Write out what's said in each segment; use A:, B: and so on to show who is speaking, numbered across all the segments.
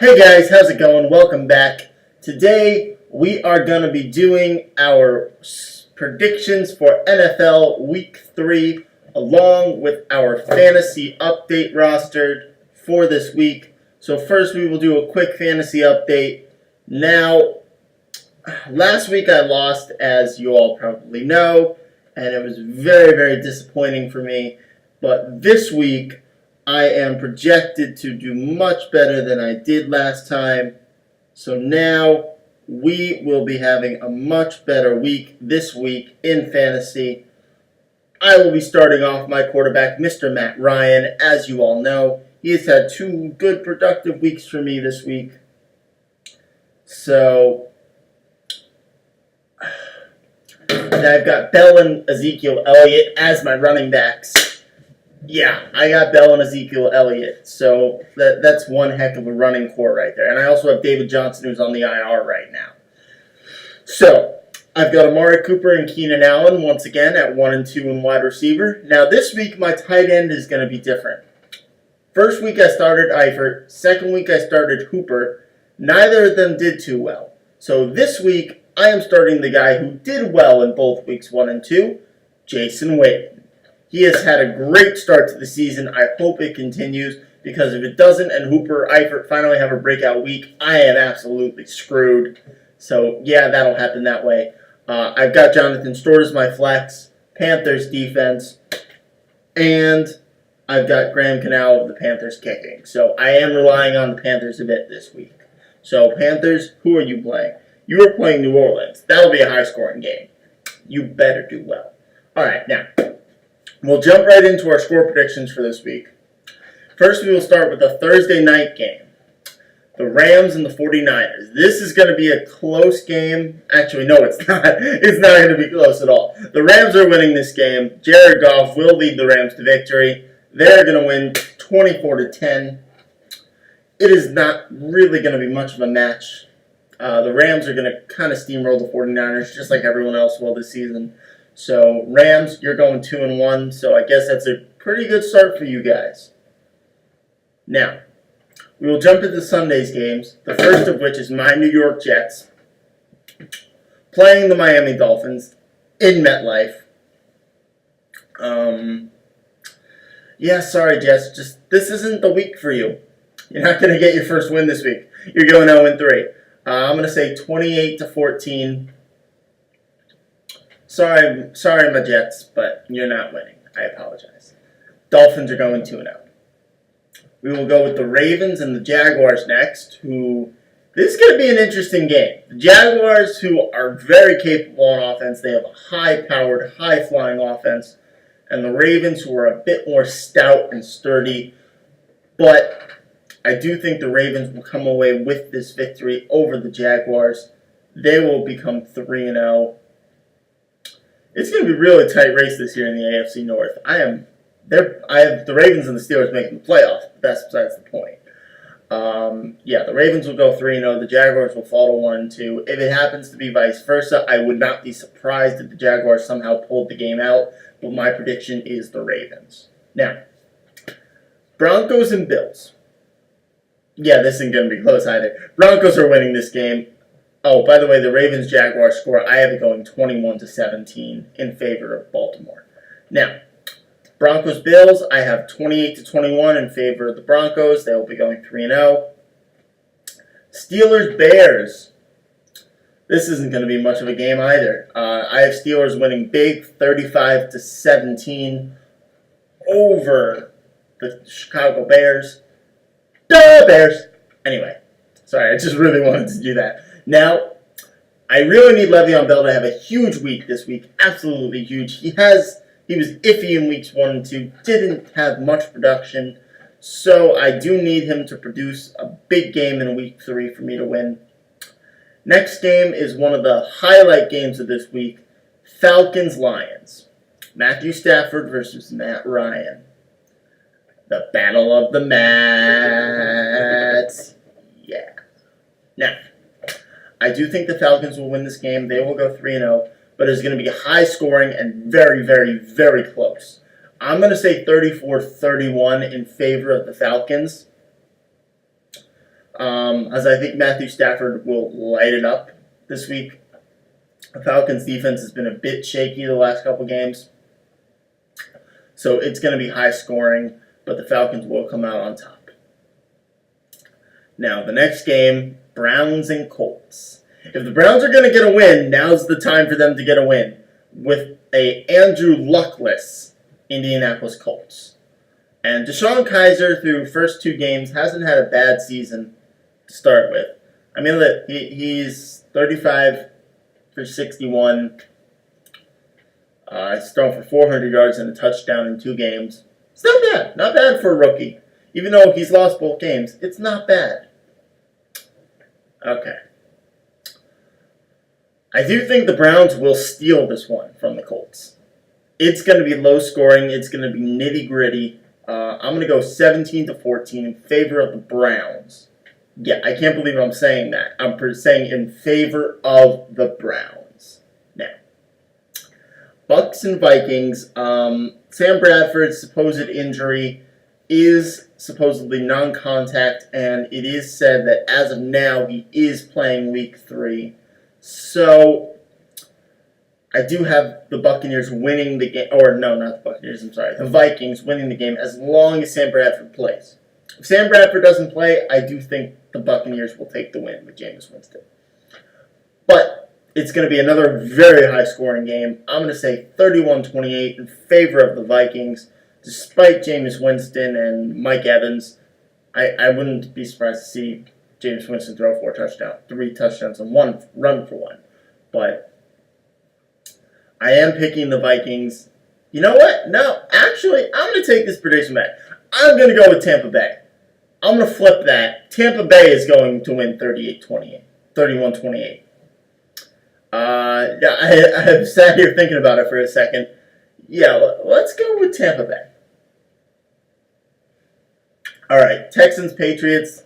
A: Hey guys, how's it going? Welcome back. Today we are going to be doing our predictions for NFL Week 3 along with our fantasy update roster for this week. So first we will do a quick fantasy update. Now, last week I lost, as you all probably know, and it was very, very disappointing for me. But this week I am projected to do much better than I did last time. So now we will be having a much better week this week in fantasy. I will be starting off my quarterback, Mr. Matt Ryan. As you all know, he has had 2 good productive weeks for me this week. So I've got Bell and Ezekiel Elliott as my running backs. Yeah, I got Bell and Ezekiel Elliott, so that's one heck of a running core right there. And I also have David Johnson, who's on the IR right now. So I've got Amari Cooper and Keenan Allen once again at 1 and 2 in wide receiver. Now this week my tight end is going to be different. First week I started Eifert. Second week I started Hooper. Neither of them did too well. So this week I am starting the guy who did well in both weeks 1 and 2, Jason Witten. He has had a great start to the season. I hope it continues, because if it doesn't and Hooper, Eifert finally have a breakout week, I am absolutely screwed. So, yeah, that'll happen that way. I've got Jonathan Stewart as my flex, Panthers defense, and I've got Graham Canal of the Panthers kicking. So I am relying on the Panthers a bit this week. So, Panthers, who are you playing? You are playing New Orleans. That'll be a high-scoring game. You better do well. All right, now, we'll jump right into our score predictions for this week. First, we will start with the Thursday night game. The Rams and the 49ers. This is going to be a close game. Actually, no, it's not. It's not going to be close at all. The Rams are winning this game. Jared Goff will lead the Rams to victory. They're going to win 24-10. It is not really going to be much of a match. The Rams are going to kind of steamroll the 49ers, just like everyone else will this season. So, Rams, you're going 2 and 1, so I guess that's a pretty good start for you guys. Now, we will jump into Sunday's games, the first of which is my New York Jets playing the Miami Dolphins in MetLife. Yeah, sorry, Jets, just this isn't the week for you. You're not going to get your first win this week. You're going 0 and 3. I'm going to say 28-14. Sorry, my Jets, but you're not winning. I apologize. Dolphins are going 2-0. We will go with the Ravens and the Jaguars next, this is going to be an interesting game. The Jaguars, who are very capable on offense, they have a high-powered, high-flying offense, and the Ravens, who are a bit more stout and sturdy, but I do think the Ravens will come away with this victory over the Jaguars. They will become 3-0. It's going to be a really tight race this year in the AFC North. I have the Ravens and the Steelers making the playoffs, but that's besides the point. Yeah, the Ravens will go 3-0. The Jaguars will fall to 1 and 2. If it happens to be vice versa, I would not be surprised if the Jaguars somehow pulled the game out, but my prediction is the Ravens. Now, Broncos and Bills. Yeah, this isn't going to be close either. Broncos are winning this game. Oh, by the way, the Ravens-Jaguars score, I have it going 21-17 in favor of Baltimore. Now, Broncos-Bills, I have 28-21 in favor of the Broncos. They will be going 3-0. Steelers-Bears. This isn't going to be much of a game either. I have Steelers winning big, 35-17 over the Chicago Bears. Duh, Bears! Anyway, sorry, I just really wanted to do that. Now, I really need Le'Veon Bell to have a huge week this week. Absolutely huge. He was iffy in weeks 1 and 2. Didn't have much production. So I do need him to produce a big game in week 3 for me to win. Next game is one of the highlight games of this week. Falcons-Lions. Matthew Stafford versus Matt Ryan. The Battle of the Mats. Yeah. Now, I do think the Falcons will win this game. They will go 3-0, but it's going to be high scoring and very, very, very close. I'm going to say 34-31 in favor of the Falcons. as I think Matthew Stafford will light it up this week. The Falcons' defense has been a bit shaky the last couple games, so it's going to be high scoring, but the Falcons will come out on top. Now, the next game, Browns and Colts. If the Browns are going to get a win, now's the time for them to get a win with a Andrew Luckless Indianapolis Colts. And DeShone Kizer, through first 2 games, hasn't had a bad season to start with. I mean, he's 35 for 61. He's thrown for 400 yards and a touchdown in 2 games. It's not bad. Not bad for a rookie. Even though he's lost both games, it's not bad. Okay. I do think the Browns will steal this one from the Colts. It's going to be low scoring. It's going to be nitty gritty. I'm going to go 17-14 in favor of the Browns. Yeah, I can't believe I'm saying that. I'm saying in favor of the Browns. Now, Bucks and Vikings. Sam Bradford's supposed injury is supposedly non-contact, and it is said that as of now he is playing Week 3. So, I do have the Buccaneers winning the game, or no, not the Buccaneers, I'm sorry, the Vikings winning the game as long as Sam Bradford plays. If Sam Bradford doesn't play, I do think the Buccaneers will take the win with Jameis Winston. But it's going to be another very high-scoring game. I'm going to say 31-28 in favor of the Vikings. Despite Jameis Winston and Mike Evans, I wouldn't be surprised to see Jameis Winston throw 3 touchdowns and 1 run for 1. But I am picking the Vikings. You know what? No, actually, I'm going to take this prediction back. I'm going to go with Tampa Bay. I'm going to flip that. Tampa Bay is going to win 31-28. Yeah, I have sat here thinking about it for a second. Yeah, let's go with Tampa Bay. All right, Texans, Patriots.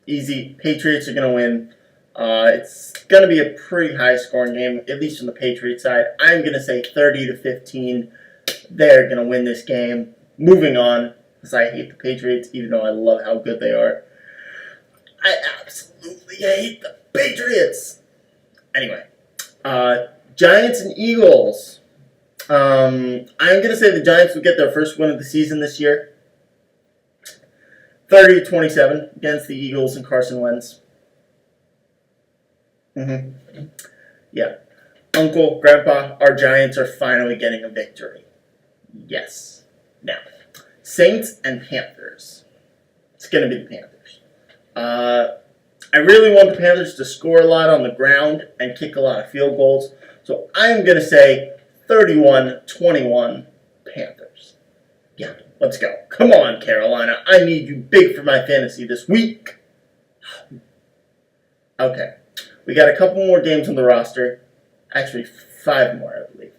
A: Easy. Patriots are going to win. It's going to be a pretty high-scoring game, at least on the Patriots side. I'm going to say 30-15. They're going to win this game. Moving on, because I hate the Patriots, even though I love how good they are. I absolutely hate the Patriots. Anyway, Giants and Eagles. I'm going to say the Giants will get their first win of the season this year. 30-27 against the Eagles and Carson Wentz. Yeah. Uncle, Grandpa, our Giants are finally getting a victory. Yes. Now, Saints and Panthers. It's going to be the Panthers. I really want the Panthers to score a lot on the ground and kick a lot of field goals. So I'm going to say 31-21 Panthers. Yeah, let's go. Come on, Carolina. I need you big for my fantasy this week. Okay. We got a couple more games on the roster. Actually, 5 more, I believe.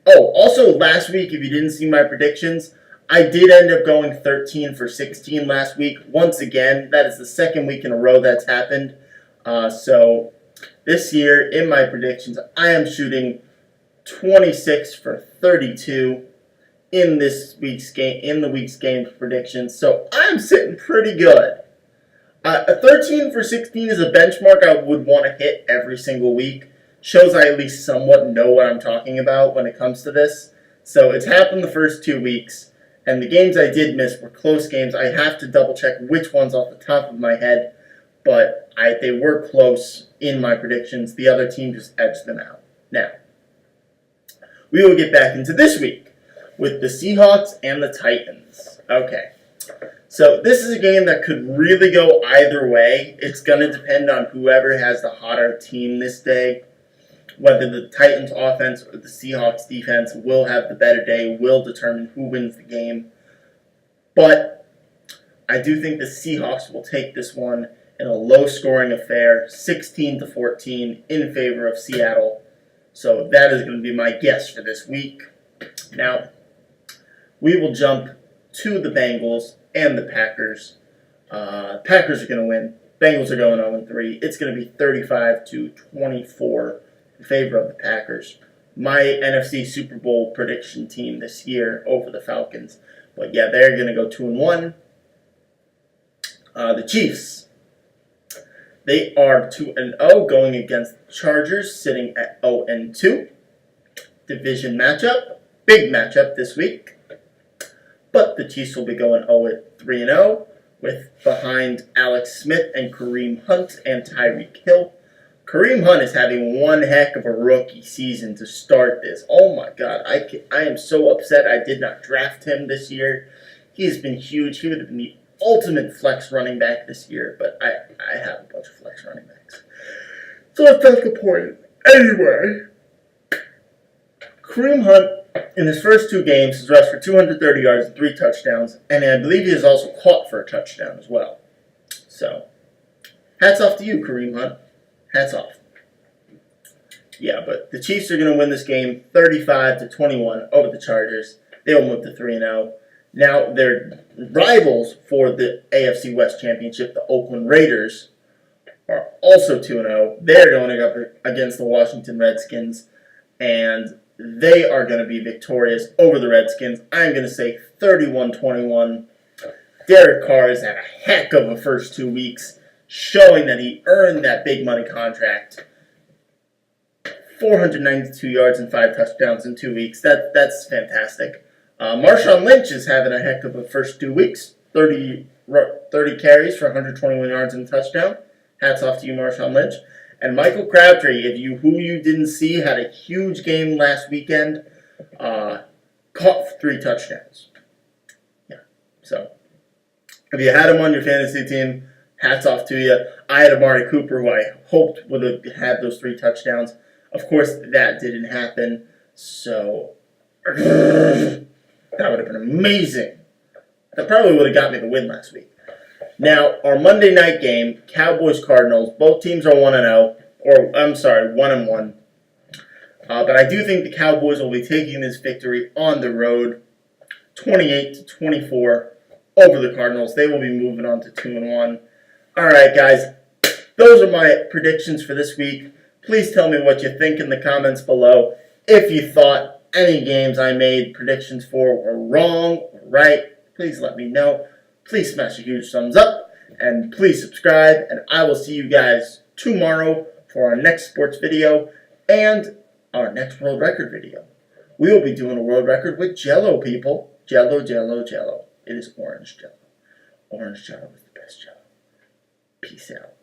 A: Oh, also last week, if you didn't see my predictions, I did end up going 13 for 16 last week. Once again, that is the second week in a row that's happened. So this year, in my predictions, I am shooting 26 for 32 in this week's game, in the week's game predictions. So I'm sitting pretty good. A 13 for 16 is a benchmark I would want to hit every single week. Shows I at least somewhat know what I'm talking about when it comes to this. So it's happened the first 2 weeks, and the games I did miss were close games. I have to double check which ones off the top of my head, but they were close in my predictions. The other team just edged them out. Now, we will get back into this week with the Seahawks and the Titans. Okay. So this is a game that could really go either way. It's going to depend on whoever has the hotter team this day. Whether the Titans offense or the Seahawks defense will have the better day will determine who wins the game. But I do think the Seahawks will take this one in a low-scoring affair, 16-14 in favor of Seattle. So that is going to be my guess for this week. Now, we will jump to the Bengals and the Packers. Packers are going to win. Bengals are going 0-3. It's going to be 35-24 in favor of the Packers. My NFC Super Bowl prediction team this year over the Falcons. But yeah, they're going to go 2-1. The Chiefs They are 2-0 going against the Chargers, sitting at 0-2. Division matchup, big matchup this week. But the Chiefs will be going 0-3-0 with behind Alex Smith and Kareem Hunt and Tyreek Hill. Kareem Hunt is having one heck of a rookie season to start this. Oh my God, I am so upset I did not draft him this year. He has been huge. He would have been the ultimate flex running back this year, but I have a bunch of flex running backs. So that's the point. Anyway, Kareem Hunt, in his first 2 games, has rushed for 230 yards and 3 touchdowns, and I believe he has also caught for a touchdown as well. So, hats off to you, Kareem Hunt. Hats off. Yeah, but the Chiefs are going to win this game 35-21 over the Chargers. They will move to 3-0. Now, their rivals for the AFC West Championship, the Oakland Raiders, are also 2-0. They're going up against the Washington Redskins, and they are going to be victorious over the Redskins. I'm going to say 31-21. Derek Carr has had a heck of a first 2 weeks, showing that he earned that big money contract. 492 yards and 5 touchdowns in 2 weeks. That's fantastic. Marshawn Lynch is having a heck of a first 2 weeks. 30 carries for 121 yards and a touchdown. Hats off to you, Marshawn Lynch. And Michael Crabtree, who you didn't see, had a huge game last weekend. Caught 3 touchdowns. Yeah. So, if you had him on your fantasy team, hats off to you. I had Amari Cooper, who I hoped would have had those 3 touchdowns. Of course, that didn't happen. So, that would have been amazing. That probably would have got me the win last week. Now, our Monday night game, Cowboys-Cardinals, both teams are 1-0. Or, I'm sorry, 1-1. But I do think the Cowboys will be taking this victory on the road, 28-24 over the Cardinals. They will be moving on to 2-1. All right, guys, those are my predictions for this week. Please tell me what you think in the comments below. If you thought any games I made predictions for were wrong or right, please let me know. Please smash a huge thumbs up, and please subscribe, and I will see you guys tomorrow for our next sports video and our next world record video. We will be doing a world record with Jell-O, people. Jell-O, Jell-O, Jell-O. It is orange Jell-O. Orange Jell-O is the best Jell-O. Peace out.